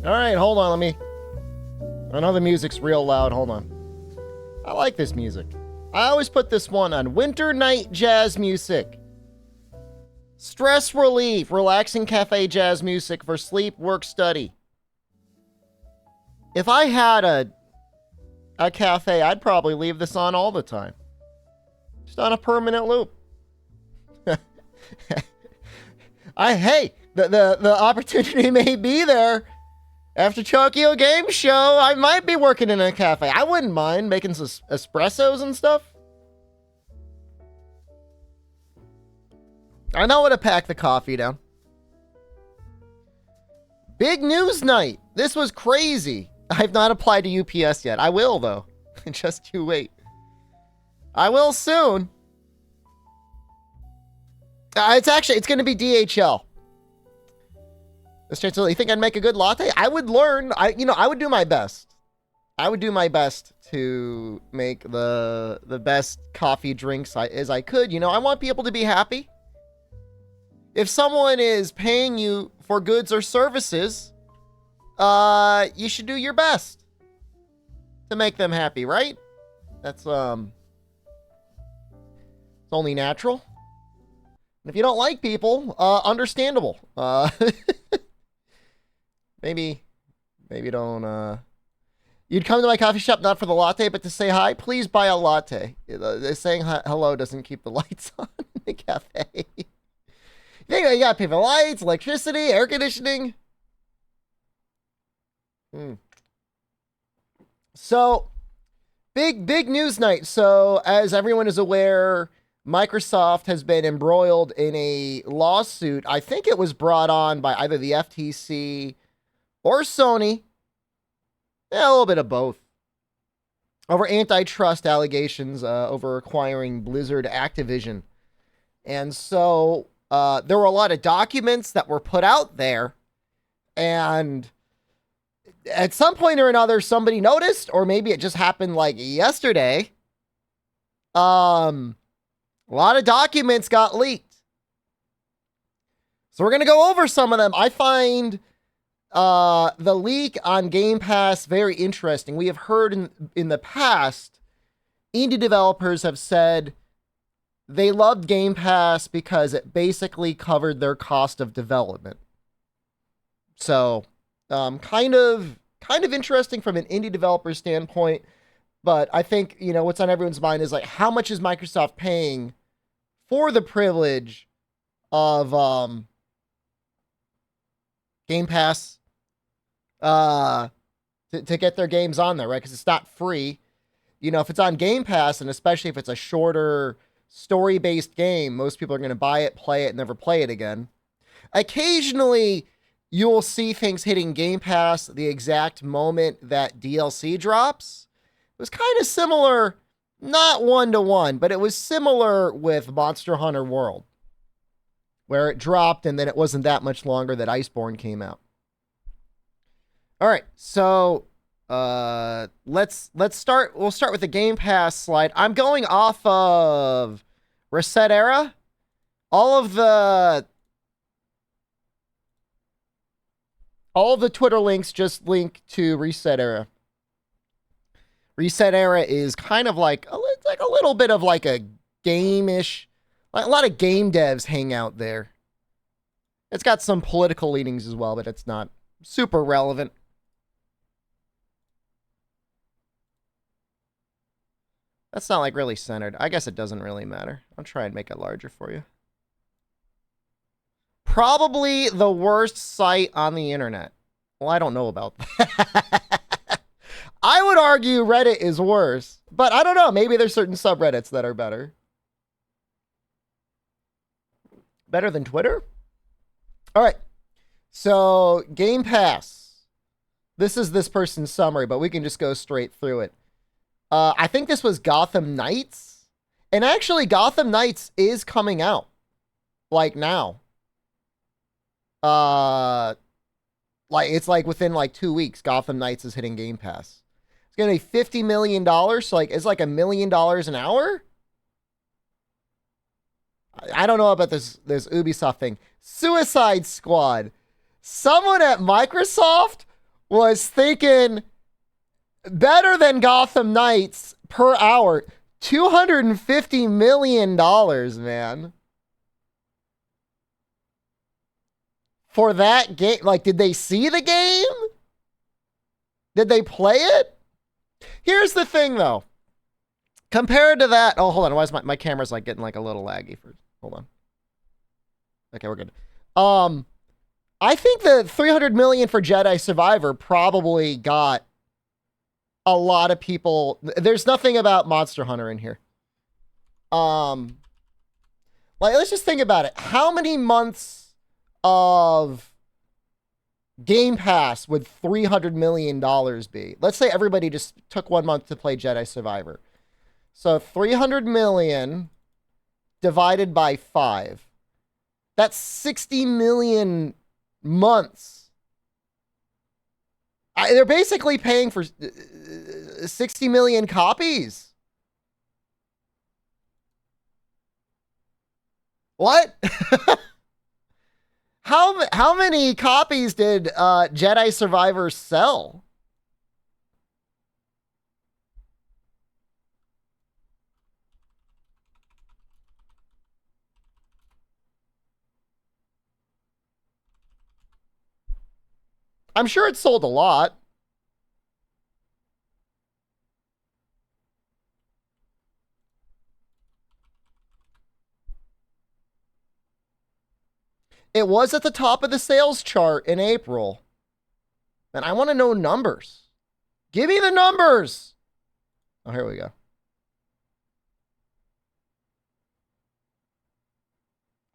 All right, hold on. I know the music's real loud. Hold on. I like this music. I always put this one on. Winter night jazz music. Stress relief. Relaxing cafe jazz music for sleep, work, study. If I had a cafe, I'd probably leave this on all the time. Just on a permanent loop. Hey, the opportunity may be there. After Tokyo Game Show, I might be working in a cafe. I wouldn't mind making some espressos and stuff. I know how to pack the coffee down. Big news night. This was crazy. I've not applied to UPS yet. I will, though. Just you wait. I will soon. It's going to be DHL. You think I'd make a good latte? I would learn. I would do my best. I would do my best to make the best coffee drinks as I could. I want people to be happy. If someone is paying you for goods or services, you should do your best to make them happy, right? That's it's only natural. And if you don't like people, understandable. Maybe don't, you'd come to my coffee shop not for the latte, but to say hi. Please buy a latte. Saying hello doesn't keep the lights on in the cafe. You gotta pay for lights, electricity, air conditioning. So, big news night. So, as everyone is aware, Microsoft has been embroiled in a lawsuit. I think it was brought on by either the FTC or Sony. Yeah, a little bit of both. Over antitrust allegations over acquiring Blizzard Activision. And so there were a lot of documents that were put out there. And at some point or another, somebody noticed, or maybe it just happened like yesterday. A lot of documents got leaked. So we're going to go over some of them. I find the leak on Game Pass very interesting. We have heard in the past, indie developers have said they loved Game Pass because it basically covered their cost of development. So, kind of interesting from an indie developer standpoint. But I think, what's on everyone's mind is how much is Microsoft paying for the privilege of Game Pass to get their games on there, right? Because it's not free. If it's on Game Pass, and especially if it's a shorter story-based game, most people are going to buy it, play it, and never play it again. Occasionally, you'll see things hitting Game Pass the exact moment that DLC drops. It was kind of similar, not one-to-one, but it was similar with Monster Hunter World, where it dropped and then it wasn't that much longer that Iceborne came out. All right, so let's start. We'll start with the Game Pass slide. I'm going off of Reset Era. All of the Twitter links just link to Reset Era. Reset Era is kind of like a little bit of like a game-ish. A lot of game devs hang out there. It's got some political leanings as well, but it's not super relevant. That's not really centered. I guess it doesn't really matter. I'll try and make it larger for you. Probably the worst site on the internet. Well, I don't know about that. I would argue Reddit is worse, but I don't know. Maybe there's certain subreddits that are better. Better than Twitter? All right. So, Game Pass. This is this person's summary, but we can just go straight through it. I think this was Gotham Knights. And actually, Gotham Knights is coming out. Now. It's within 2 weeks, Gotham Knights is hitting Game Pass. It's going to be $50 million. So it's $1 million an hour. I don't know about this Ubisoft thing. Suicide Squad. Someone at Microsoft was thinking better than Gotham Knights per hour. $250 million, man. For that game. Like, did they see the game? Did they play it? Here's the thing, though. Compared to that, oh, hold on. Why is my camera's like getting like a little laggy? Hold on. Okay, we're good. I think the 300 million for Jedi Survivor probably got a lot of people. There's nothing about Monster Hunter in here. Like, let's just think about it. How many months of Game Pass would $300 million be? Let's say everybody just took 1 month to play Jedi Survivor. So 300 million divided by 5. That's 60 million months. They're basically paying for 60 million copies. What? How many copies did Jedi Survivor sell? I'm sure it sold a lot. It was at the top of the sales chart in April. And I want to know numbers. Give me the numbers. Oh, here we go.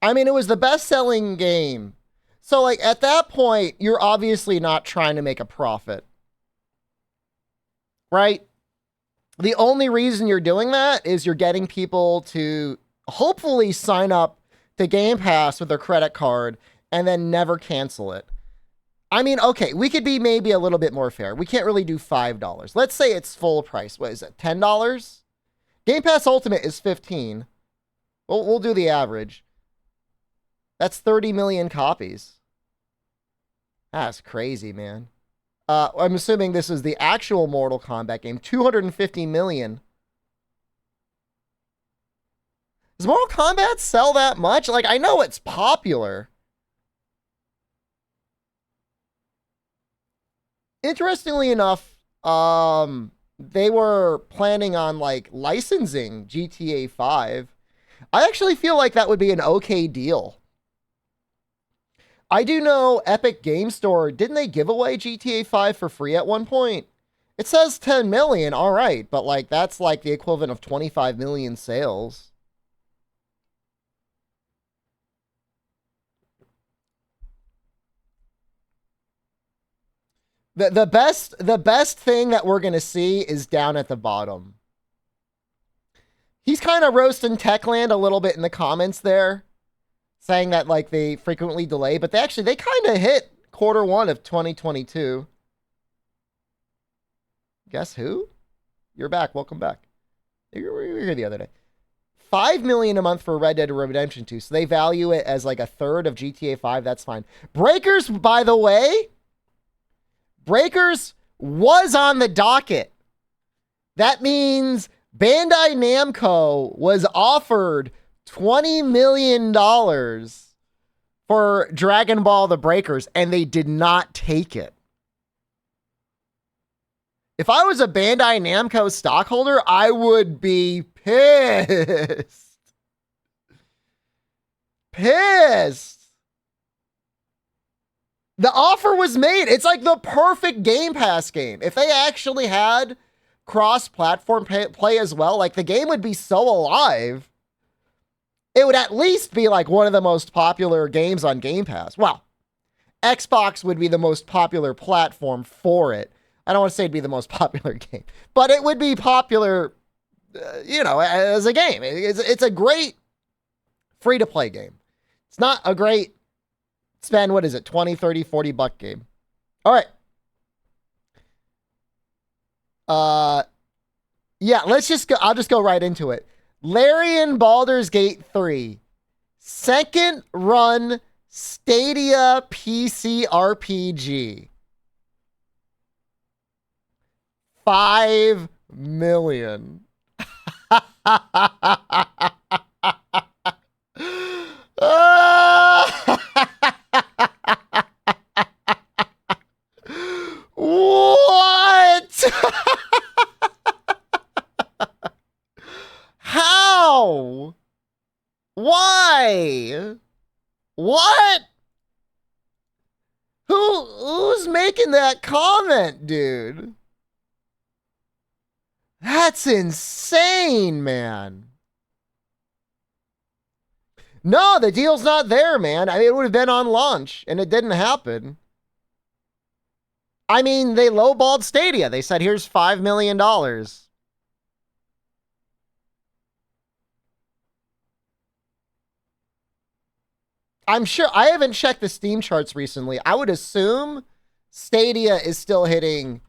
I mean, it was the best-selling game. So, like, at that point, you're obviously not trying to make a profit. Right? The only reason you're doing that is you're getting people to hopefully sign up to Game Pass with their credit card and then never cancel it. I mean, okay, we could be maybe a little bit more fair. We can't really do $5. Let's say it's full price. What is it, $10? Game Pass Ultimate is $15. We'll do the average. That's 30 million copies. That's crazy, man. I'm assuming this is the actual Mortal Kombat game. 250 million. Does Mortal Kombat sell that much? Like, I know it's popular. Interestingly enough, they were planning on, like, licensing GTA 5. I actually feel like that would be an okay deal. I do know Epic Game Store, didn't they give away GTA 5 for free at one point? It says 10 million, all right, but like that's like the equivalent of 25 million sales. The best thing that we're going to see is down at the bottom. He's kind of roasting Techland a little bit in the comments there, saying that like they frequently delay, but they kind of hit Q1 of 2022. Guess who? You're back. Welcome back. You were here the other day. 5 million a month for Red Dead Redemption 2. So they value it as like a third of GTA 5. That's fine. Breakers, by the way, Breakers was on the docket. That means Bandai Namco was offered $20 million for Dragon Ball The Breakers, and they did not take it. If I was a Bandai Namco stockholder, I would be pissed. Pissed. The offer was made. It's like the perfect Game Pass game. If they actually had cross-platform play as well, like the game would be so alive. It would at least be like one of the most popular games on Game Pass. Well, Xbox would be the most popular platform for it. I don't want to say it'd be the most popular game, but it would be popular, as a game. It's a great free-to-play game. It's not a great spend, what is it, 20, 30, 40 buck game. All right. Yeah, let's just go. I'll just go right into it. Larian Baldur's Gate 3. Second run Stadia PC RPG. 5 million. What? How? Why? What? Who's making that comment, dude? That's insane, man. No, the deal's not there, man. I mean, it would have been on launch, and it didn't happen. I mean, they lowballed Stadia. They said, here's $5 million. I'm sure, I haven't checked the Steam charts recently. I would assume Stadia is still hitting,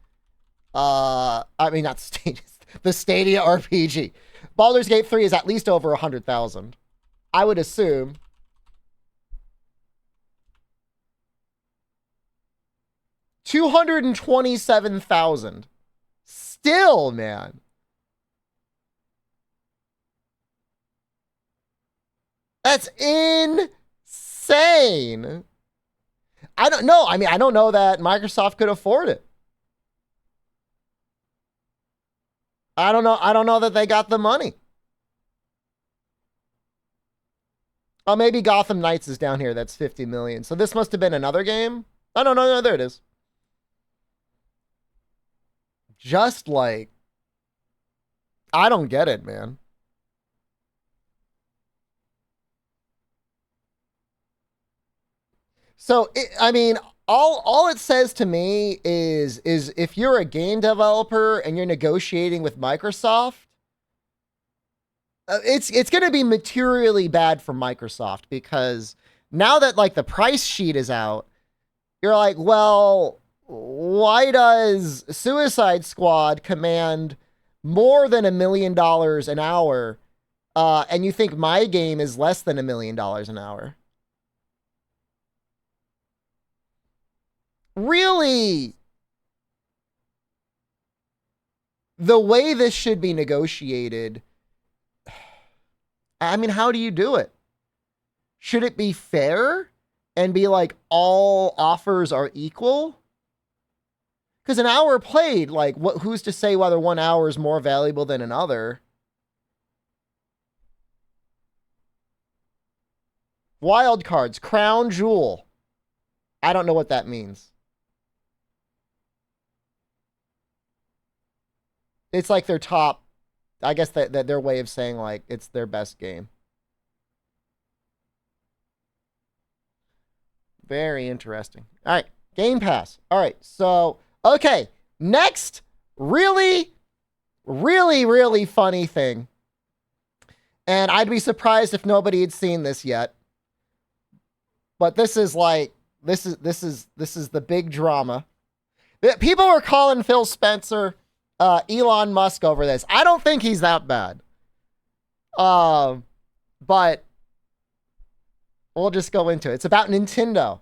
I mean, not Stadia, the Stadia RPG. Baldur's Gate 3 is at least over 100,000. I would assume. $227,000. Still, man. That's insane. I don't know. I mean, I don't know that Microsoft could afford it. I don't know. I don't know that they got the money. Oh, maybe Gotham Knights is down here. That's 50 million. So this must have been another game. Oh, no, no, no. There it is. Just like, I don't get it, man. So, I mean, all it says to me is if you're a game developer and you're negotiating with Microsoft, it's going to be materially bad for Microsoft, because now that like the price sheet is out, you're like, well, why does Suicide Squad command more than $1 million an hour, and you think my game is less than $1 million an hour? Really, the way this should be negotiated, I mean, how do you do it? Should it be fair and be like all offers are equal? Because an hour played, like, who's to say whether 1 hour is more valuable than another? Wild cards, crown jewel. I don't know what that means. It's like their top, I guess that their way of saying like it's their best game. Very interesting. All right, Game Pass. All right, so, okay, next, really, really, really funny thing. And I'd be surprised if nobody had seen this yet. But this is like, this is the big drama. People were calling Phil Spencer Elon Musk over this. I don't think he's that bad. But we'll just go into it. It's about Nintendo.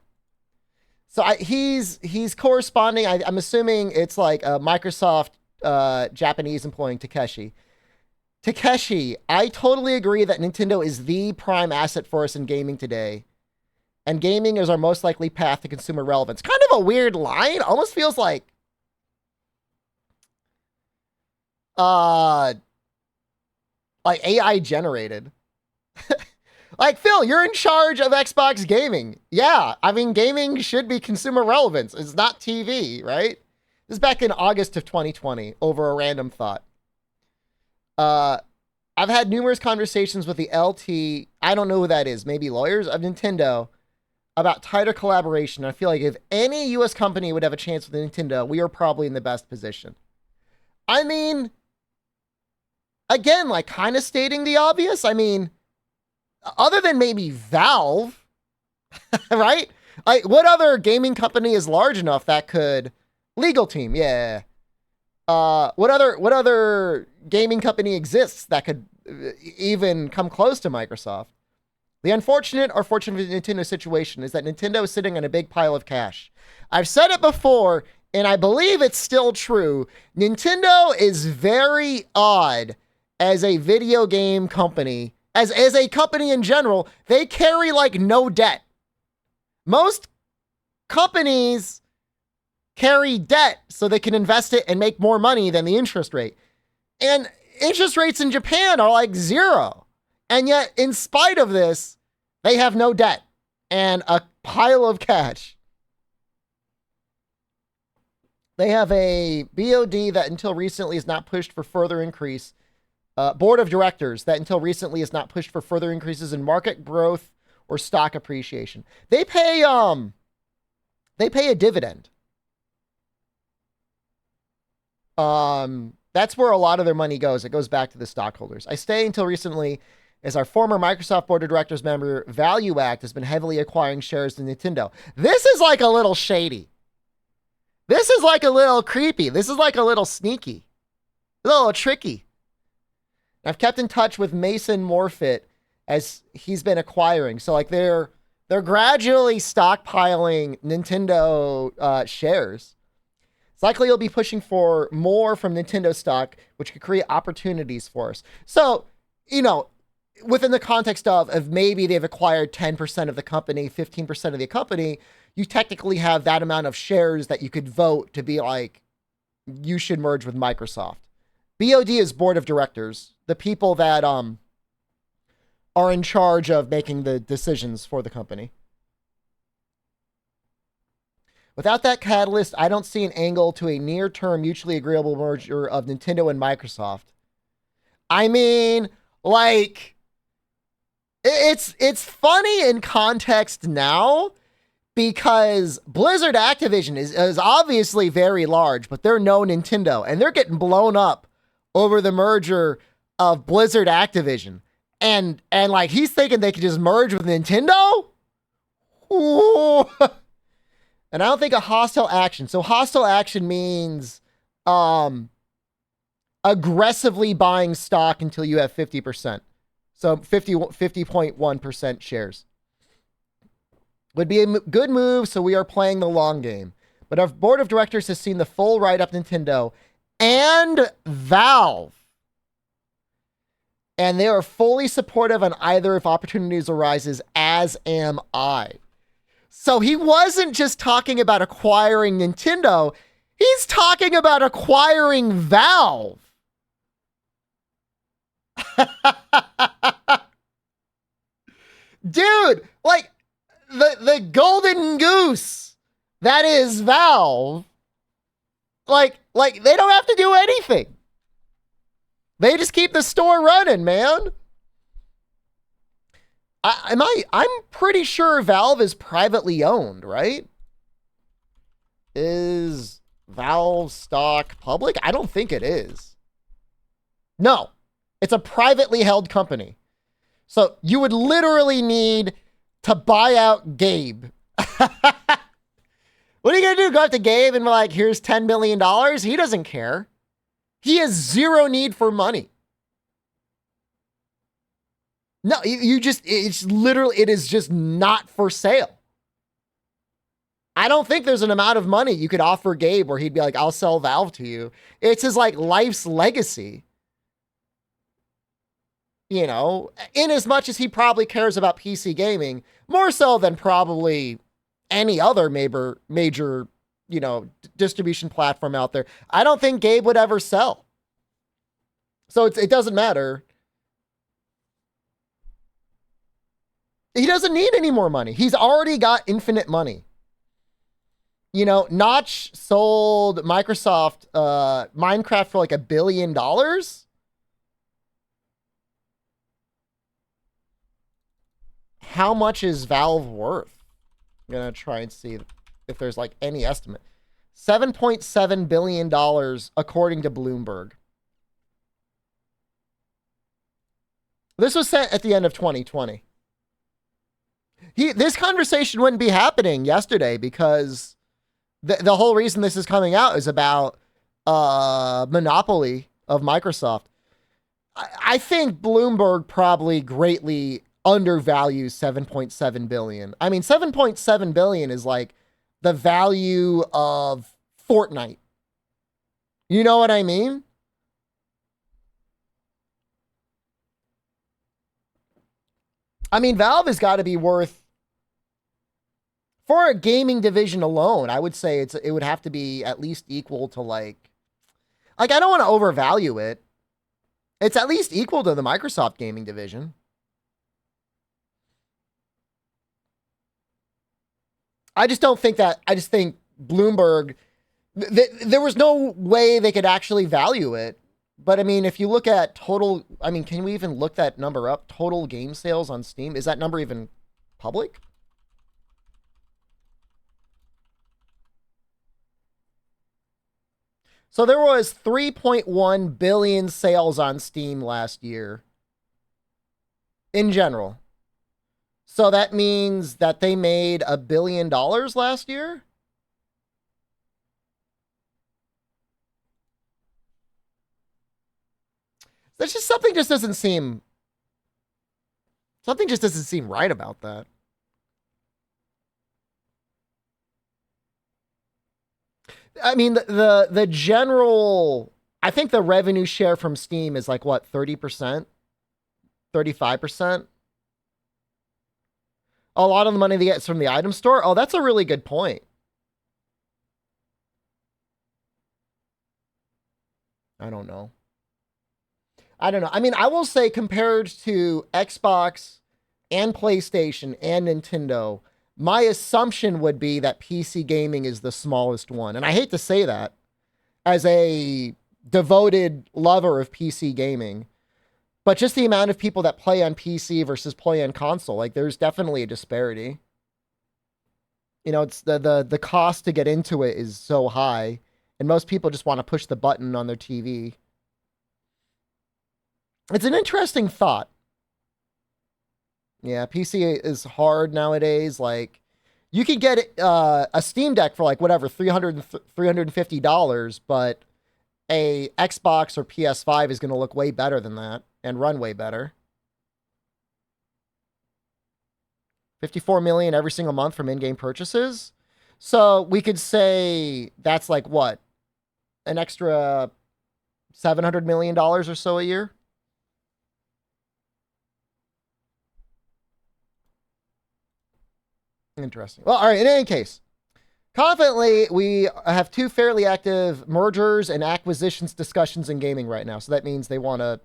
So he's corresponding. I'm assuming it's like a Microsoft Japanese employee, Takeshi. Takeshi, I totally agree that Nintendo is the prime asset for us in gaming today. And gaming is our most likely path to consumer relevance. Kind of a weird line. Almost feels like AI generated. Like, Phil, you're in charge of Xbox gaming. Yeah, I mean, gaming should be consumer relevance. It's not TV, right? This is back in August of 2020 over a random thought. I've had numerous conversations with the LT, I don't know who that is, maybe lawyers of Nintendo, about tighter collaboration. I feel like if any US company would have a chance with Nintendo, we are probably in the best position. I mean, again, like kind of stating the obvious. I mean, other than maybe Valve, right? Like, what other gaming company is large enough that could Legal Team? Yeah. What other gaming company exists that could even come close to Microsoft? The unfortunate or fortunate Nintendo situation is that Nintendo is sitting on a big pile of cash. I've said it before, and I believe it's still true, Nintendo is very odd as a video game company. As a company in general, they carry like no debt. Most companies carry debt so they can invest it and make more money than the interest rate. And interest rates in Japan are like 0. And yet, in spite of this, they have no debt and a pile of cash. They have a BOD that until recently is not pushed for further increase. Board of directors that until recently is not pushed for further increases in market growth or stock appreciation. They pay a dividend. That's where a lot of their money goes. It goes back to the stockholders. I stay until recently as our former Microsoft board of directors member, Value Act has been heavily acquiring shares in Nintendo. This is like a little shady. This is like a little creepy. This is like a little sneaky, a little tricky. I've kept in touch with Mason Morfitt as he's been acquiring. So like they're gradually stockpiling Nintendo shares. It's likely you'll be pushing for more from Nintendo stock, which could create opportunities for us. So, you know, within the context of maybe they've acquired 10% of the company, 15% of the company, you technically have that amount of shares that you could vote to be like, you should merge with Microsoft. BOD is board of directors, the people that are in charge of making the decisions for the company. Without that catalyst, I don't see an angle to a near-term mutually agreeable merger of Nintendo and Microsoft. I mean, like, it's funny in context now because Blizzard Activision is obviously very large, but they're no Nintendo, and they're getting blown up over the merger of Blizzard Activision. And like he's thinking they could just merge with Nintendo? Ooh. And I don't think a hostile action. So hostile action means aggressively buying stock until you have 50%. So 50.1% shares. Would be a good move, so we are playing the long game. But our board of directors has seen the full write-up Nintendo and Valve. And they are fully supportive on either if opportunities arises, as am I. So he wasn't just talking about acquiring Nintendo. He's talking about acquiring Valve. Dude, like the golden goose that is Valve, like they don't have to do anything. They just keep the store running, man. I'm pretty sure Valve is privately owned, right? Is Valve stock public? I don't think it is. No, it's a privately held company. So you would literally need to buy out Gabe. What are you going to do? Go up to Gabe and be like, here's $10 million? He doesn't care. He has zero need for money. No, it's literally, it is just not for sale. I don't think there's an amount of money you could offer Gabe where he'd be like, I'll sell Valve to you. It's his like life's legacy. You know, in as much as he probably cares about PC gaming, more so than probably any other major, you know, distribution platform out there. I don't think Gabe would ever sell. So it doesn't matter. He doesn't need any more money. He's already got infinite money. You know, Notch sold Microsoft Minecraft for like $1 billion. How much is Valve worth? I'm going to try and see if there's like any estimate. $7.7 billion according to Bloomberg. This was sent at the end of 2020. This conversation wouldn't be happening yesterday because the whole reason this is coming out is about monopoly of Microsoft. I think Bloomberg probably greatly undervalues 7.7 billion. I mean, 7.7 billion is like the value of Fortnite. You know what I mean? I mean, Valve has got to be worth, for a gaming division alone, I would say it would have to be at least equal to I don't want to overvalue it. It's at least equal to the Microsoft gaming division. I just don't think that. I just think Bloomberg, there was no way they could actually value it. But I mean, if you look at total, I mean, can we even look that number up? Total game sales on Steam? Is that number even public? So there was 3.1 billion sales on Steam last year in general. So that means that they made $1 billion last year? There's just something just doesn't seem right about that. I mean, the general, I think the revenue share from Steam is like what, 30%? 35%? A lot of the money they get is from the item store? Oh, that's a really good point. I don't know. I mean, I will say compared to Xbox and PlayStation and Nintendo, my assumption would be that PC gaming is the smallest one. And I hate to say that as a devoted lover of PC gaming, but just the amount of people that play on PC versus play on console, like there's definitely a disparity. You know, it's the cost to get into it is so high, and most people just want to push the button on their TV. It's an interesting thought. Yeah, PC is hard nowadays. Like, you could get a Steam Deck for like whatever, $350, but a Xbox or PS5 is going to look way better than that and run way better. 54 million every single month from in-game purchases. So we could say that's like what? An extra $700 million or so a year? Interesting. Well, all right. In any case, confidently, we have two fairly active mergers and acquisitions discussions in gaming right now. So that means they want to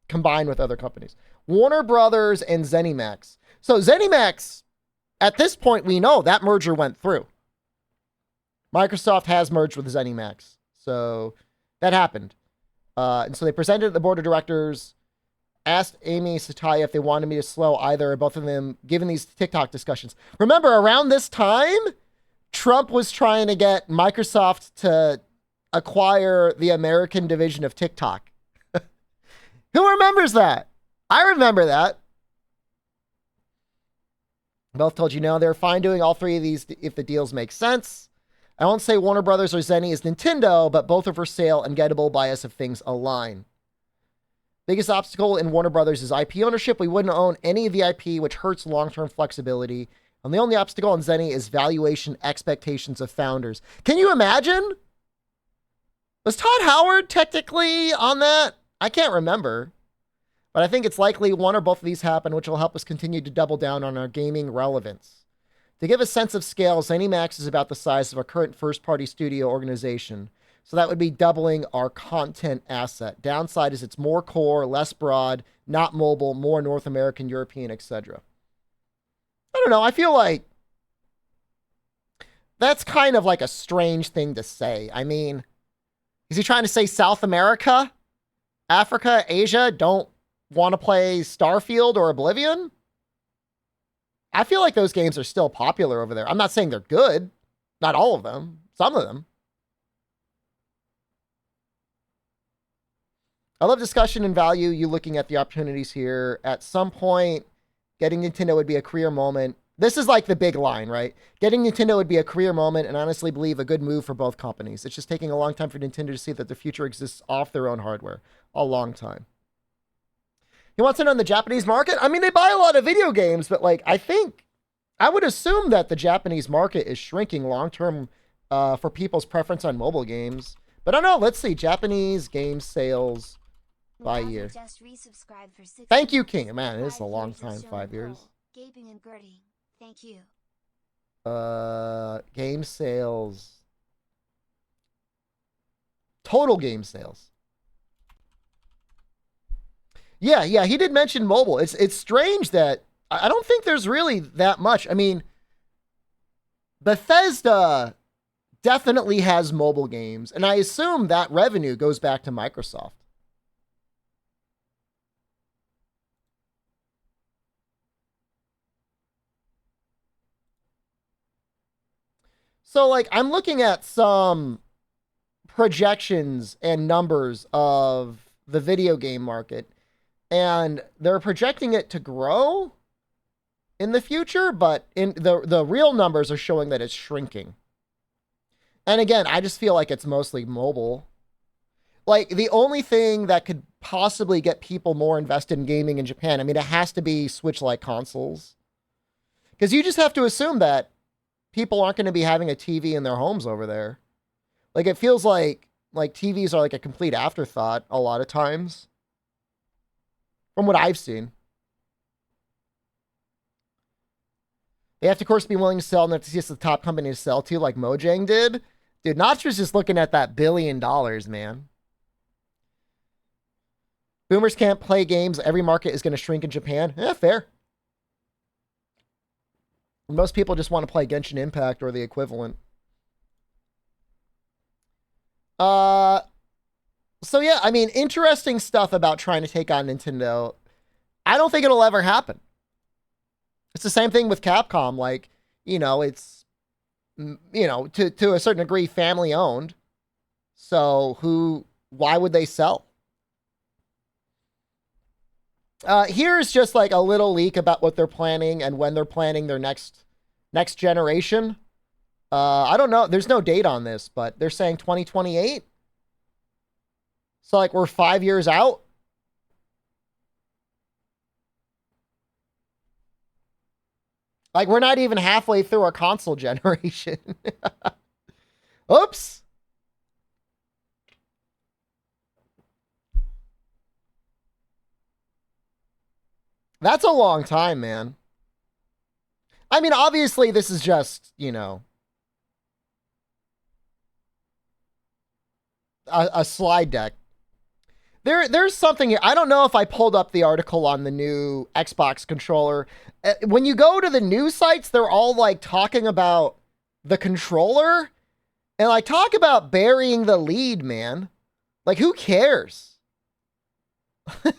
combine with other companies. Warner Brothers and ZeniMax. So ZeniMax, at this point, we know that merger went through. Microsoft has merged with ZeniMax. So that happened. And so they presented the board of directors, asked Amy Sataya if they wanted me to slow either or both of them, given these TikTok discussions. Remember, around this time, Trump was trying to get Microsoft to acquire the American division of TikTok. Who remembers that? I remember that. Both told you no, they're fine doing all three of these if the deals make sense. I won't say Warner Brothers or Zenny is Nintendo, but both are for sale and gettable by us if things align. Biggest obstacle in Warner Brothers is IP ownership. We wouldn't own any of the IP, which hurts long-term flexibility. And the only obstacle in Zenny is valuation expectations of founders. Can you imagine? Was Todd Howard technically on that? I can't remember. But I think it's likely one or both of these happen, which will help us continue to double down on our gaming relevance. To give a sense of scale, ZeniMax is about the size of our current first-party studio organization. So that would be doubling our content asset. Downside is it's more core, less broad, not mobile, more North American, European, etc. I don't know. I feel like that's kind of like a strange thing to say. I mean, is he trying to say South America, Africa, Asia don't want to play Starfield or Oblivion? I feel like those games are still popular over there. I'm not saying they're good. Not all of them. Some of them. I love discussion and value. You looking at the opportunities here. At some point, getting Nintendo would be a career moment. This is like the big line, right? Getting Nintendo would be a career moment and honestly believe a good move for both companies. It's just taking a long time for Nintendo to see that the future exists off their own hardware. A long time. He wants to know in the Japanese market? I mean, they buy a lot of video games, but like, I would assume that the Japanese market is shrinking long-term for people's preference on mobile games. But I don't know. Let's see. Japanese game sales by year. Thank you, King. Man, it is a long time. 5 years. Gaping and girding. Thank you. Game sales. Total game sales. Yeah, he did mention mobile. It's strange that I don't think there's really that much. I mean, Bethesda definitely has mobile games, and I assume that revenue goes back to Microsoft. So, like, I'm looking at some projections and numbers of the video game market, and they're projecting it to grow in the future, but in the real numbers are showing that it's shrinking. And again, I just feel like it's mostly mobile. Like, the only thing that could possibly get people more invested in gaming in Japan, I mean, it has to be Switch-like consoles. Because you just have to assume that people aren't going to be having a TV in their homes over there. Like, it feels like TVs are like a complete afterthought a lot of times. From what I've seen. They have to, of course, be willing to sell, and they have to see it's the top company to sell to, like Mojang did. Dude, Notch's just looking at that $1 billion, man. Boomers can't play games. Every market is going to shrink in Japan. Yeah, fair. Most people just want to play Genshin Impact or the equivalent. So yeah, I mean, interesting stuff about trying to take on Nintendo. I don't think it'll ever happen. It's the same thing with Capcom. Like, you know, it's, you know, to a certain degree, family owned. So why would they sell? Here's just like a little leak about what they're planning and when they're planning their next generation. I don't know. There's no date on this, but they're saying 2028. So like we're 5 years out. Like we're not even halfway through our console generation. Oops. That's a long time, man. I mean, obviously this is just, you know, a slide deck. There's something here. I don't know if I pulled up the article on the new Xbox controller. When you go to the news sites, they're all like talking about the controller and like talk about burying the lead, man. Like who cares?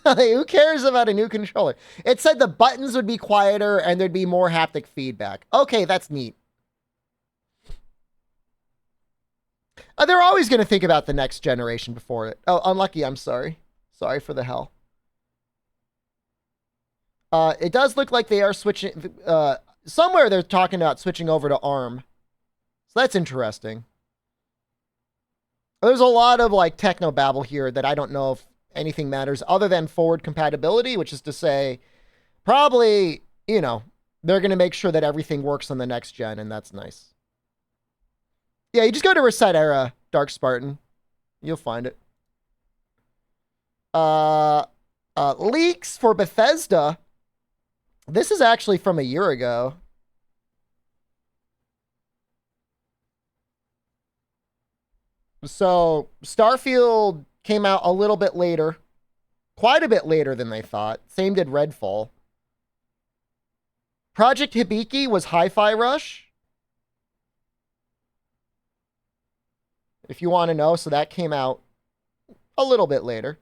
Like, who cares about a new controller? It said the buttons would be quieter and there'd be more haptic feedback. Okay, that's neat. They're always going to think about the next generation before it. Oh, unlucky. I'm sorry. Sorry for the hell. It does look like they are switching. Somewhere they're talking about switching over to ARM. So that's interesting. There's a lot of like techno babble here that I don't know if anything matters other than forward compatibility, which is to say, probably, you know, they're going to make sure that everything works on the next gen, and that's nice. Yeah, you just go to Reset Era, Dark Spartan. You'll find it. Leaks for Bethesda. This is actually from a year ago. So, Starfield came out a little bit later. Quite a bit later than they thought. Same did Redfall. Project Hibiki was Hi-Fi Rush. If you want to know, so that came out a little bit later.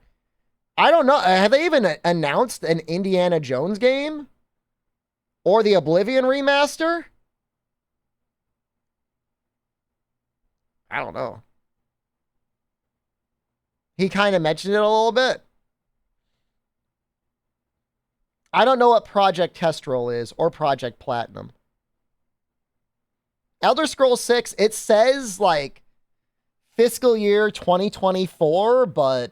I don't know. Have they even announced an Indiana Jones game? Or the Oblivion remaster? I don't know. He kind of mentioned it a little bit. I don't know what Project Kestrel is or Project Platinum. Elder Scrolls 6, it says like fiscal year 2024, but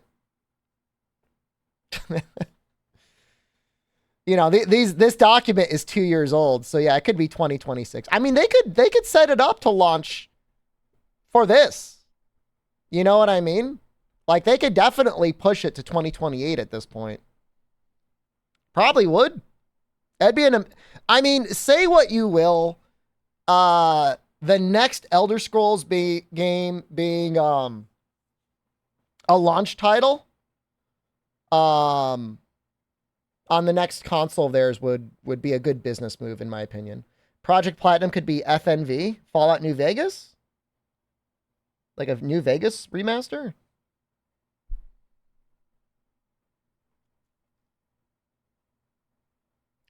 you know, this document is 2 years old, so yeah, it could be 2026. I mean, they could set it up to launch for this. You know what I mean? Like, they could definitely push it to 2028 at this point. Probably would. That'd be I mean, say what you will. The next Elder Scrolls game being a launch title on the next console of theirs would be a good business move, in my opinion. Project Platinum could be FNV, Fallout New Vegas? Like a New Vegas remaster?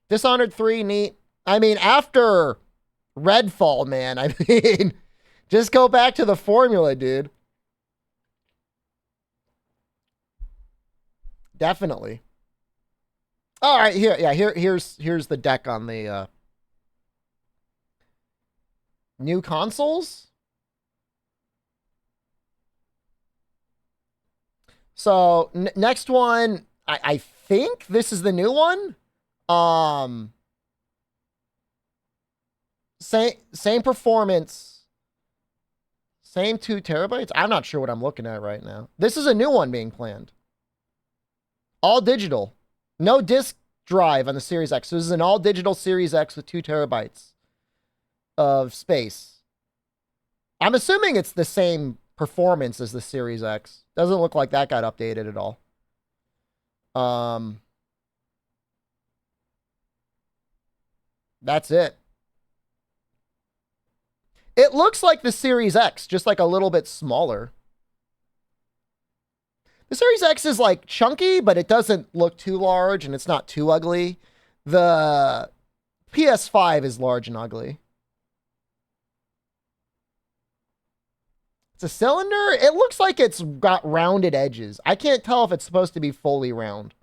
Dishonored 3, neat. I mean, after Redfall, man, I mean, just go back to the formula, dude. Definitely. All right, here's the deck on the new consoles. So next one, I think this is the new one. Same performance, same 2 terabytes. I'm not sure what I'm looking at right now. This is a new one being planned. All digital, no disk drive on the Series X. So this is an all digital Series X with 2 terabytes of space. I'm assuming it's the same performance as the Series X. Doesn't look like that got updated at all. That's it. It looks like the Series X, just like a little bit smaller. The Series X is like chunky, but it doesn't look too large and it's not too ugly. The PS5 is large and ugly. It's a cylinder. It looks like it's got rounded edges. I can't tell if it's supposed to be fully round.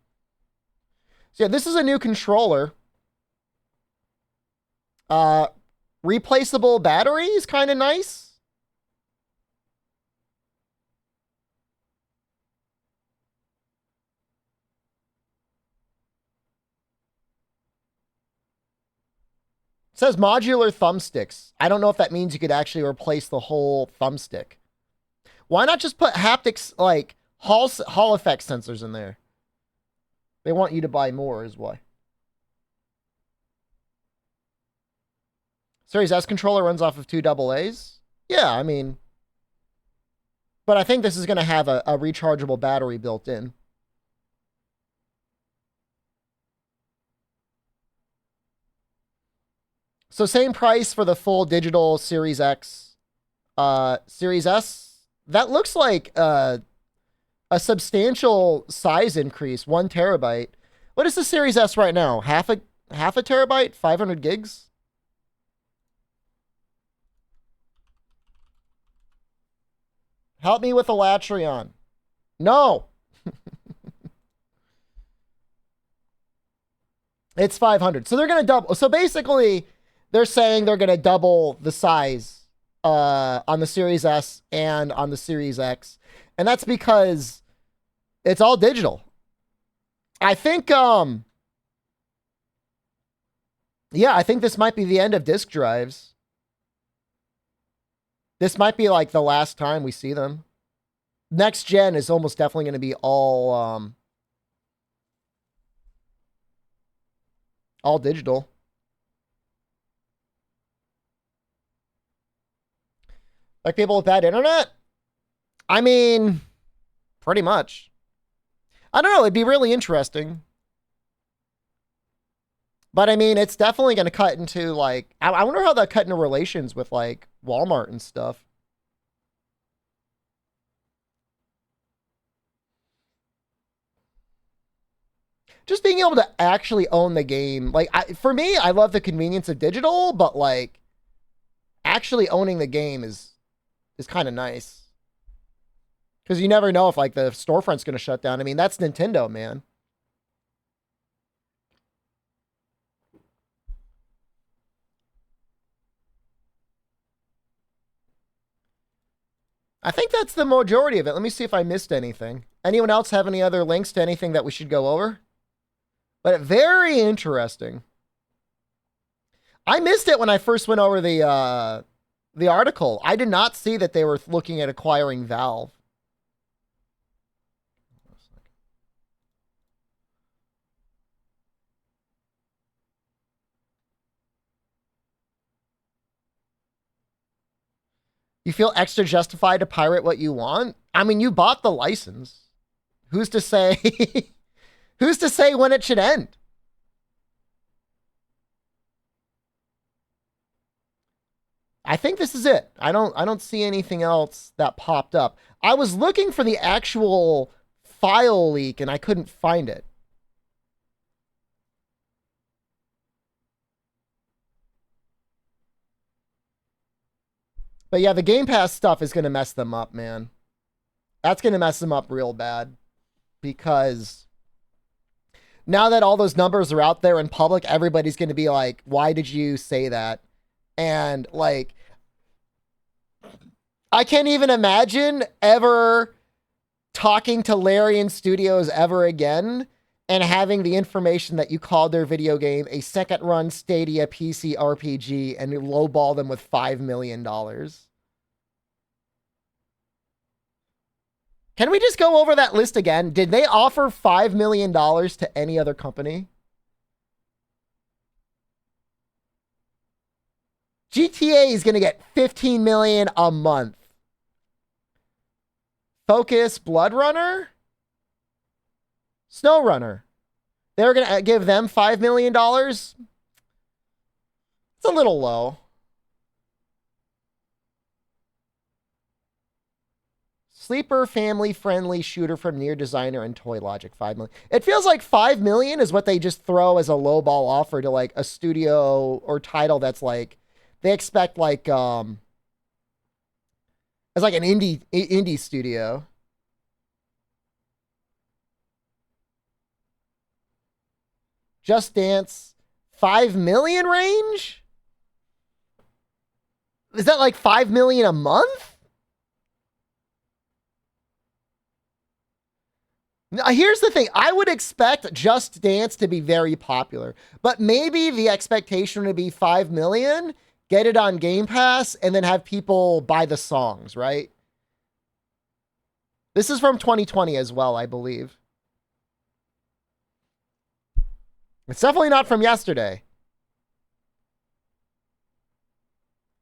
So yeah, this is a new controller. Replaceable battery is kind of nice. It says modular thumbsticks. I don't know if that means you could actually replace the whole thumbstick. Why not just put haptics, like Hall effect sensors in there? They want you to buy more is why. Series S controller runs off of 2 AA's. Yeah, I mean, but I think this is going to have a rechargeable battery built in. So same price for the full digital Series X. Series S, that looks like a substantial size increase, 1 terabyte. What is the Series S right now? Half a terabyte, 500 gigs? Help me with the Latreon. No. It's 500. So they're going to double. So basically, they're saying they're going to double the size on the Series S and on the Series X. And that's because it's all digital. I think, yeah, I think this might be the end of disk drives. This might be like the last time we see them. Next gen is almost definitely going to be all digital. Like people with bad internet? I mean, pretty much. I don't know. It'd be really interesting. But I mean, it's definitely going to cut into like, I wonder how that cut into relations with like Walmart and stuff. Just being able to actually own the game. Like, for me, I love the convenience of digital, but like actually owning the game is kind of nice. Because you never know if like the storefront's going to shut down. I mean, that's Nintendo, man. I think that's the majority of it. Let me see if I missed anything. Anyone else have any other links to anything that we should go over? But very interesting. I missed it when I first went over the the article. I did not see that they were looking at acquiring Valve. You feel extra justified to pirate what you want? I mean, you bought the license. Who's to say who's to say when it should end? I think this is it. I don't see anything else that popped up. I was looking for the actual file leak and I couldn't find it. But yeah, the Game Pass stuff is going to mess them up, man. That's going to mess them up real bad. Because now that all those numbers are out there in public, everybody's going to be like, why did you say that? And like, I can't even imagine ever talking to Larian Studios ever again and having the information that you called their video game a second run Stadia PC RPG and lowball them with $5 million. Can we just go over that list again? Did they offer $5 million to any other company? GTA is going to get $15 million a month. Focus, Blood Runner, SnowRunner. They're going to give them $5 million. It's a little low. Sleeper, family-friendly shooter from Near Designer and Toy Logic, $5 million. It feels like $5 million is what they just throw as a lowball offer to like a studio or title that's like, they expect like, as like an indie studio. Just Dance, 5 million range? Is that like 5 million a month? Now, here's the thing. I would expect Just Dance to be very popular, but maybe the expectation would be 5 million, get it on Game Pass, and then have people buy the songs, right? This is from 2020 as well, I believe. It's definitely not from yesterday.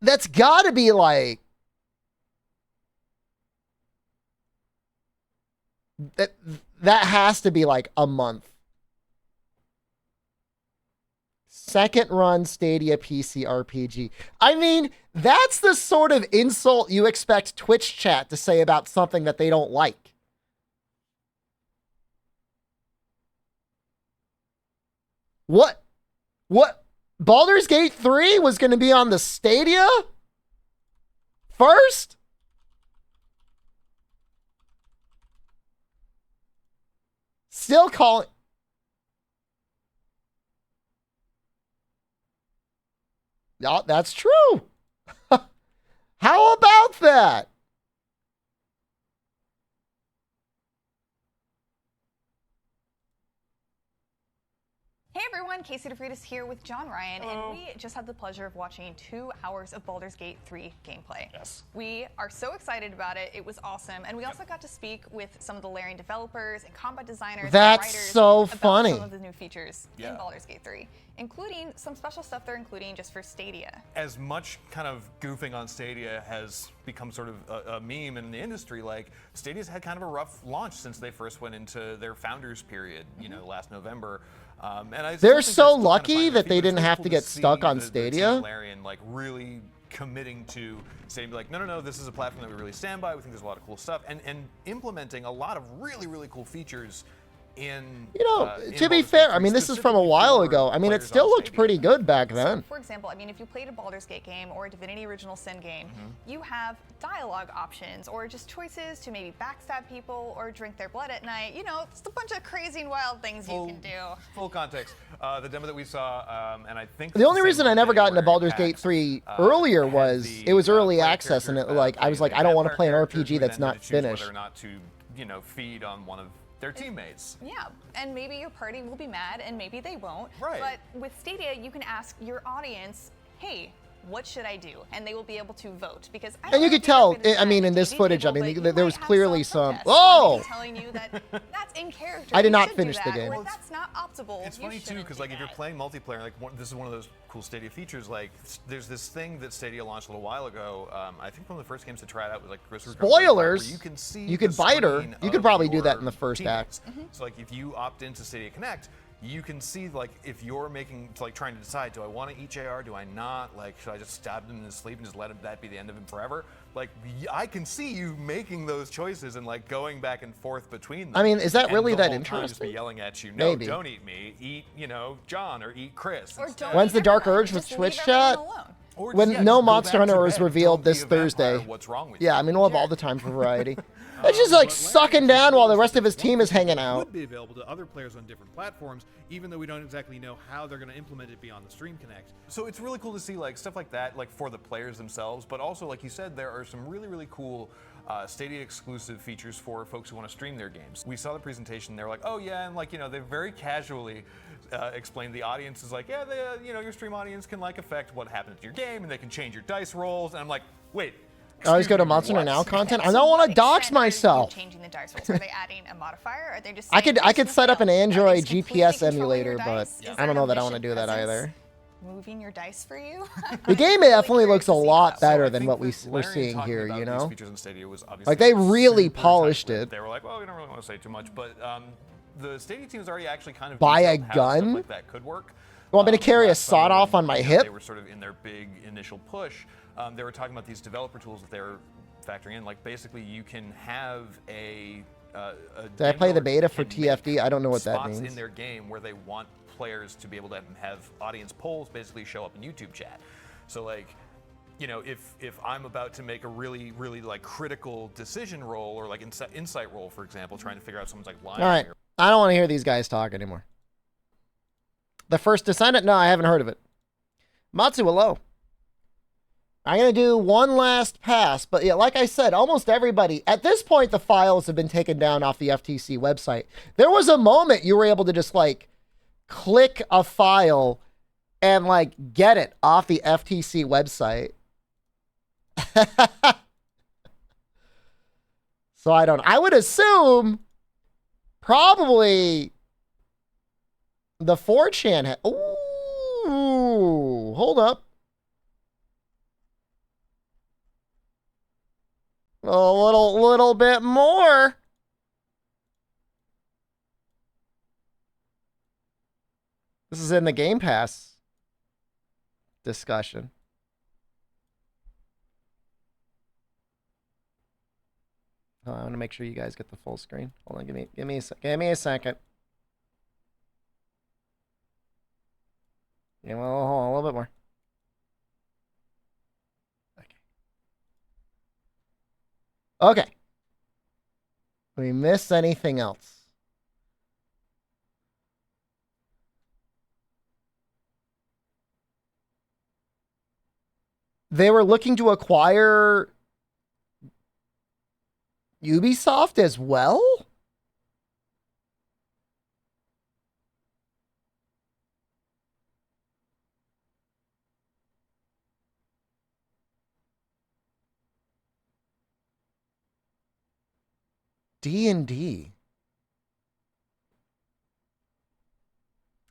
That's got to be like... That has to be like a month. Second run Stadia PC RPG. I mean, that's the sort of insult you expect Twitch chat to say about something that they don't like. What? Baldur's Gate 3 was going to be on the Stadia first? Still calling. Yeah, that's true. How about that? Hey everyone, Casey DeFreitas here with John Ryan, and we just had the pleasure of watching 2 hours of Baldur's Gate 3 gameplay. Yes. We are so excited about it. It was awesome, and we also got to speak with some of the Larian developers and combat designers That's and writers so about funny. some of the new features in Baldur's Gate 3, including some special stuff they're including just for Stadia. As much kind of goofing on Stadia has become sort of a meme in the industry, like Stadia's had kind of a rough launch since they first went into their founders period, you know, last November. They're so lucky that they didn't have to get stuck on Stadia. Larian, like really committing to saying like, no, this is a platform that we really stand by. We think there's a lot of cool stuff, and implementing a lot of really cool features in. You know, to be fair, I mean, this is from a while ago. I mean, it still looked pretty good back then. So, for example, I mean, if you played a Baldur's Gate game or a Divinity Original Sin game, you have dialogue options or just choices to maybe backstab people or drink their blood at night. You know, just a bunch of crazy and wild things you can do. Full context. The demo that we saw, and I think the only reason I never got into Baldur's Gate 3 earlier was it was early access, and it I was like, I don't want to play an RPG that's not finished. Whether or not to, you know, feed on one of their teammates. Yeah, and maybe your party will be mad, and maybe they won't. Right. But with Stadia, you can ask your audience, hey, what should I do? And they will be able to vote because I And don't you know could if you've ever tell, been I mean, inside in a this TV footage, I table, mean, but you there was might have clearly some. self-protests where they're Oh! telling you that that's in character. I did you not should do finish the that, game. or Well, that's not optimal. It's you funny too, shouldn't because do like if you're that. playing multiplayer, like this is one of those cool Stadia features. Like there's this thing that Stadia launched a little while ago. I think one of the first games to try it out was like Ghost Recon Breakpoint, Spoilers! where you can see You could the bite her. screen You could of probably do that your in the first act. teammates. So like if you opt into Stadia Connect, you can see like if you're trying to decide, do I want to eat JR? Do I not? Like, should I just stab him in his sleep and just let that be the end of him forever? Like, I can see you making those choices and like going back and forth between them. I mean, is that And really the that whole time just be interesting? yelling at you, no, Maybe. don't eat me. Eat, John or eat Chris. Or instead. don't When's eat the Dark everyone, Urge with just leave Twitch everyone chat? alone. Or When just no go Monster back to Hunter was bed. revealed Don't be this a vampire. Thursday. What's wrong with Yeah, you? I mean, we'll have all the time for variety. It's just like sucking down while the rest of his team is hanging out. Would be available to other players on different platforms, even though we don't exactly know how they're going to implement it beyond the Stream Connect. So it's really cool to see like stuff like that, like for the players themselves, but also like you said, there are some really cool Stadia exclusive features for folks who want to stream their games. We saw the presentation; they're like, oh yeah, and like they very casually explained the audience is like, yeah, your stream audience can like affect what happens to your game, and they can change your dice rolls. And I'm like, wait. I always go to excuse me, Monster Hunter what? Now content. I So don't want what to dox extent are you myself. changing the dice rolls? Are they adding a modifier? Are they just I saying could this set up will an fail? Are they Android completely GPS controlling emulator, your but dice? Is I there don't know an that I want to omniscient do that presence either. Moving your dice for you. The game Really definitely curious looks a to see lot that. better I than think what that we're Larian seeing talking here, about you these know? features in Stadia was obviously Like, they really super polished tight-lipped. it. They were like, well, we don't really want to say too much, but the Stadia team's already actually kind of Buy a detailed how gun? stuff like that could work. You want me to carry a Last summer sawed-off when, on my They hip? were sort of in their big initial push. They were talking about these developer tools that they were factoring in. Like basically, you can have a Did I play the landlord beta for can make TFD? I don't know what that spots means. in their game where they want players to be able to have audience polls basically show up in YouTube chat. So like, if I'm about to make a really like critical decision roll or like insight roll, for example, trying to figure out someone's like lying. All right. I don't want to hear these guys talk anymore. The First Descendant? No, I haven't heard of it. Matsu, hello. I'm going to do one last pass, but yeah, like I said, almost everybody, at this point, the files have been taken down off the FTC website. There was a moment you were able to just like click a file and like get it off the FTC website. So I would assume probably the 4chan ooh, hold up. A little bit more. This is in the Game Pass discussion. Oh, I want to make sure you guys get the full screen. Hold on, give me a second. Yeah, well, hold on a little bit more. Okay. Did we miss anything else? They were looking to acquire Ubisoft as well? D&D.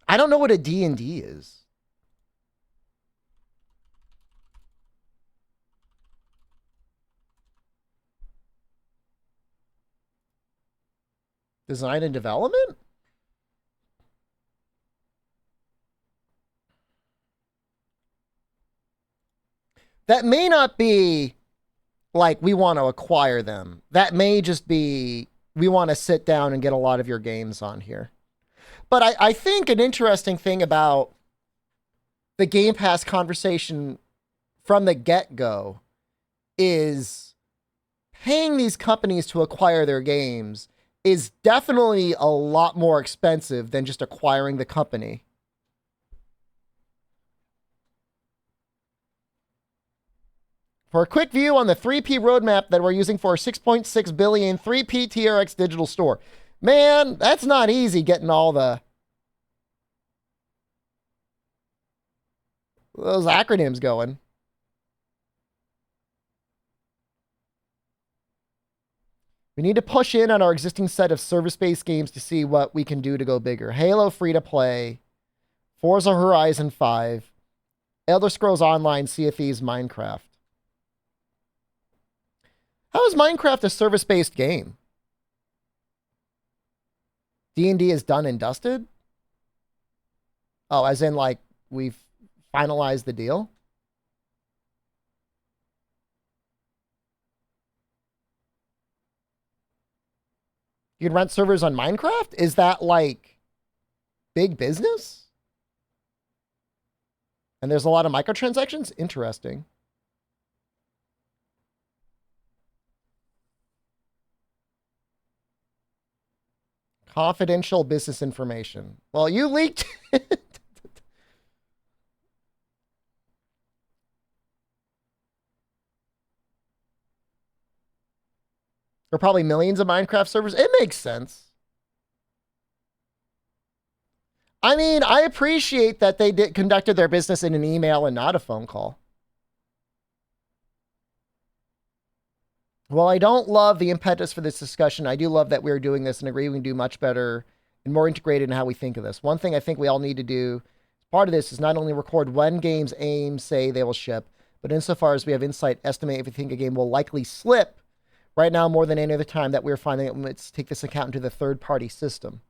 I don't know what a D&D is. Design and development? That may not be like we want to acquire them. That may just be we want to sit down and get a lot of your games on here. But I think an interesting thing about the Game Pass conversation from the get-go is paying these companies to acquire their games is definitely a lot more expensive than just acquiring the company. For a quick view on the 3P roadmap that we're using for our 6.6 billion 3P TRX digital store. Man, that's not easy getting all those acronyms going. We need to push in on our existing set of service-based games to see what we can do to go bigger. Halo free-to-play, Forza Horizon 5, Elder Scrolls Online, Sea of Thieves, Minecraft. How is Minecraft a service-based game? D&D is done and dusted? Oh, as in like we've finalized the deal? You can rent servers on Minecraft? Is that like big business? And there's a lot of microtransactions? Interesting. Confidential business information. Well, you leaked it. There are probably millions of Minecraft servers. It makes sense. I mean, I appreciate that they conducted their business in an email and not a phone call. While I don't love the impetus for this discussion, I do love that we're doing this and agree we can do much better and more integrated in how we think of this. One thing I think we all need to do, part of this, is not only record when games say they will ship, but insofar as we have insight, estimate if we think a game will likely slip. Right now, more than any other time that we're finding that let's take this account into the third-party system.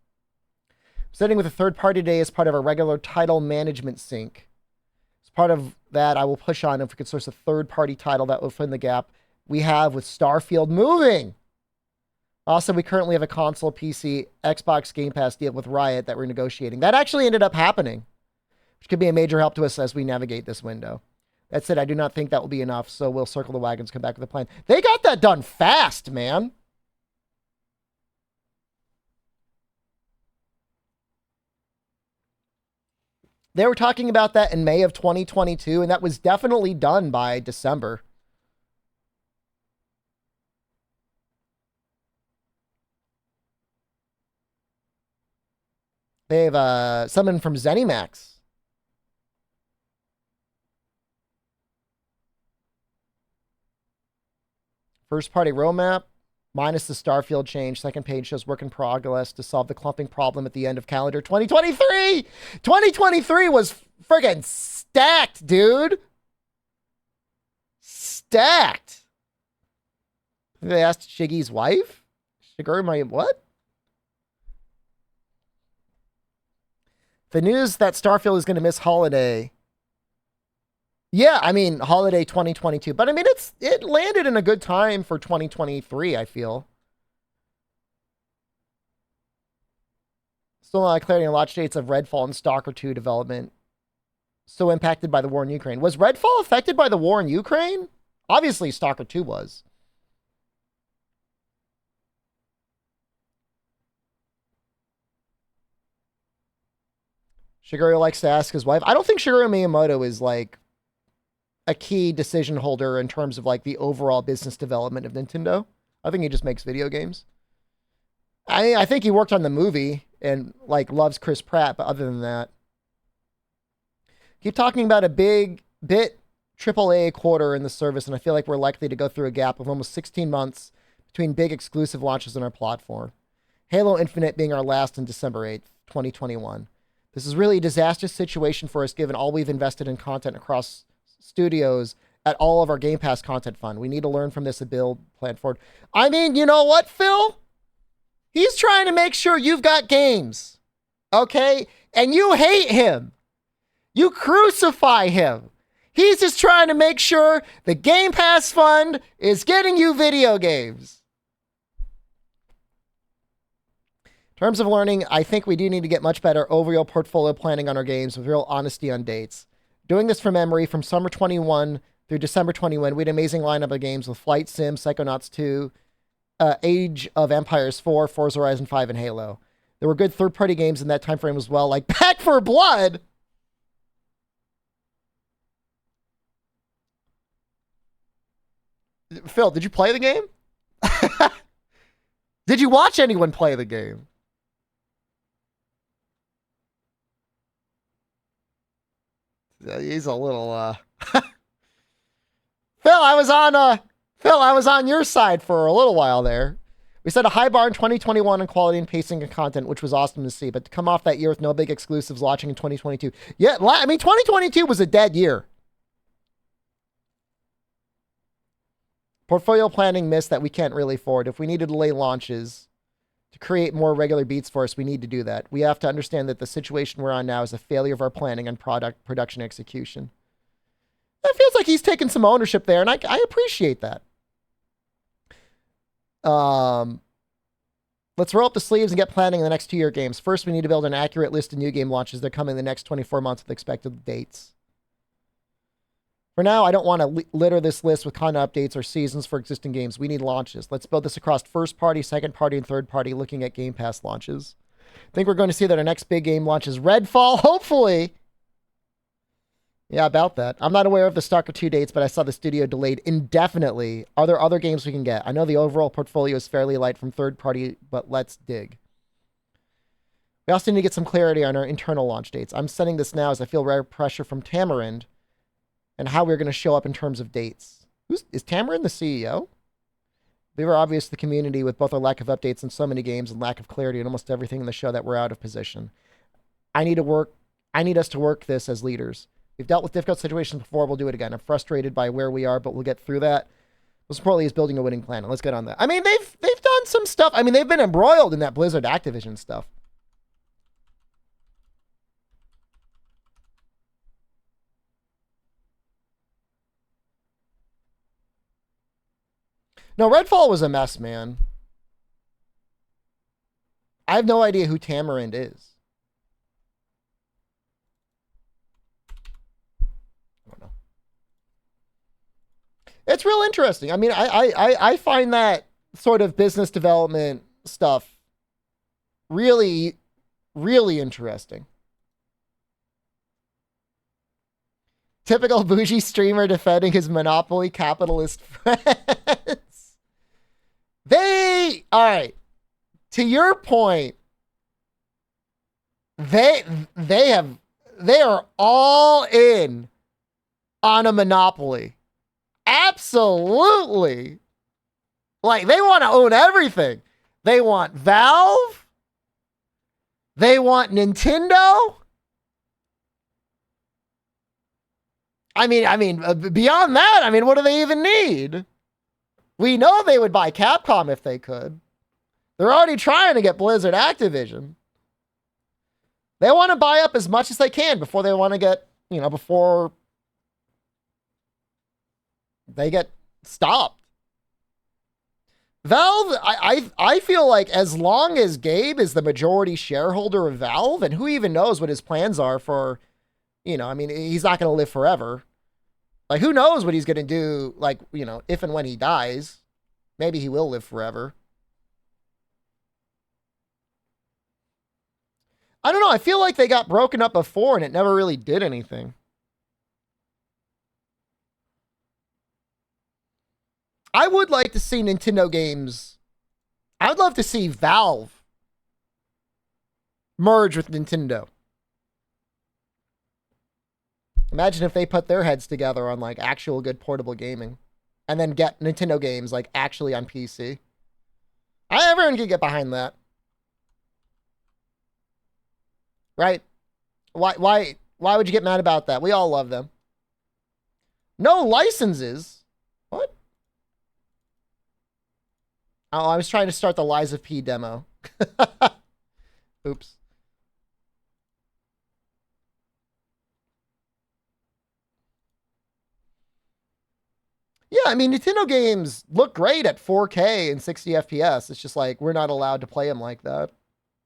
Setting with a third party today as part of our regular title management sync. As part of that, I will push on if we could source a third party title that will fill in the gap we have with Starfield moving. Also, we currently have a console, PC, Xbox Game Pass deal with Riot that we're negotiating. That actually ended up happening, which could be a major help to us as we navigate this window. That said, I do not think that will be enough, so we'll circle the wagons, come back with a plan. They got that done fast, man. They were talking about that in May of 2022, and that was definitely done by December. They have someone from ZeniMax. First party roadmap, minus the Starfield change. Second page shows work in progress to solve the clumping problem at the end of calendar 2023. 2023 was friggin' stacked, dude. Stacked. They asked Shiggy's wife? Shigeru, my what? The news that Starfield is going to miss holiday. Yeah, I mean, holiday 2022. But I mean, it landed in a good time for 2023, I feel. Still not clarity on launch dates of Redfall and Stalker 2 development. So impacted by the war in Ukraine. Was Redfall affected by the war in Ukraine? Obviously, Stalker 2 was. Shigeru likes to ask his wife. I don't think Shigeru Miyamoto is like a key decision holder in terms of like the overall business development of Nintendo. I think he just makes video games. I think he worked on the movie and like loves Chris Pratt, but other than that, keep talking about a big bit AAA quarter in the service, and I feel like we're likely to go through a gap of almost 16 months between big exclusive launches on our platform. Halo Infinite being our last on December 8th, 2021. This is really a disastrous situation for us given all we've invested in content across studios at all of our Game Pass content fund. We need to learn from this and build plan forward. I mean, you know what, Phil? He's trying to make sure you've got games, okay? And you hate him. You crucify him. He's just trying to make sure the Game Pass fund is getting you video games. In terms of learning, I think we do need to get much better overall portfolio planning on our games with real honesty on dates. Doing this from memory, from summer 21 through December 21, we had an amazing lineup of games with Flight Sim, Psychonauts 2, Age of Empires 4, Forza Horizon 5, and Halo. There were good third-party games in that time frame as well, like Back for Blood. Phil, did you play the game? Did you watch anyone play the game? He's a little Phil, I was on your side for a little while there. We set a high bar in 2021 on quality and pacing and content, which was awesome to see. But to come off that year with no big exclusives launching in 2022. Yeah, I mean, 2022 was a dead year. Portfolio planning missed that we can't really afford. If we need to delay launches to create more regular beats for us, we need to do that. We have to understand that the situation we're on now is a failure of our planning and production execution. It feels like he's taking some ownership there, and I appreciate that. Let's roll up the sleeves and get planning in the next 2-year games. First, we need to build an accurate list of new game launches that come in the next 24 months with expected dates. For now, I don't want to litter this list with content updates or seasons for existing games. We need launches. Let's build this across first party, second party, and third party, looking at Game Pass launches. I think we're going to see that our next big game launch is Redfall, hopefully. Yeah, about that. I'm not aware of the Stalker 2 dates, but I saw the studio delayed indefinitely. Are there other games we can get? I know the overall portfolio is fairly light from third party, but let's dig. We also need to get some clarity on our internal launch dates. I'm sending this now as I feel rare pressure from Tamarind and how we're going to show up in terms of dates. Is Tamarind the CEO? We were obvious to the community with both our lack of updates on so many games and lack of clarity on almost everything in the show that we're out of position. I need us to work this as leaders. We've dealt with difficult situations before. We'll do it again. I'm frustrated by where we are, but we'll get through that. Most importantly is building a winning plan. And let's get on that. I mean, they've done some stuff. I mean, they've been embroiled in that Blizzard Activision stuff. No, Redfall was a mess, man. I have no idea who Tamarind is. It's real interesting. I mean, I find that sort of business development stuff really, really interesting. Typical bougie streamer defending his monopoly capitalist friends. All right. To your point, they are all in on a monopoly. Absolutely. Like, they want to own everything. They want Valve. They want Nintendo. I mean, beyond that, I mean, what do they even need? We know they would buy Capcom if they could. They're already trying to get Blizzard Activision. They want to buy up as much as they can before they want to get, before they get stopped. Valve, I feel like as long as Gabe is the majority shareholder of Valve, and who even knows what his plans are for, I mean, he's not going to live forever. Like, who knows what he's going to do, like, if and when he dies. Maybe he will live forever. I don't know. I feel like they got broken up before and it never really did anything. I would like to see Nintendo games. I would love to see Valve merge with Nintendo. Imagine if they put their heads together on like actual good portable gaming and then get Nintendo games like actually on PC. Everyone can get behind that. Right? Why would you get mad about that? We all love them. No licenses. What? Oh, I was trying to start the Lies of P demo. Oops. Yeah, I mean, Nintendo games look great at 4K and 60 FPS. It's just like, we're not allowed to play them like that.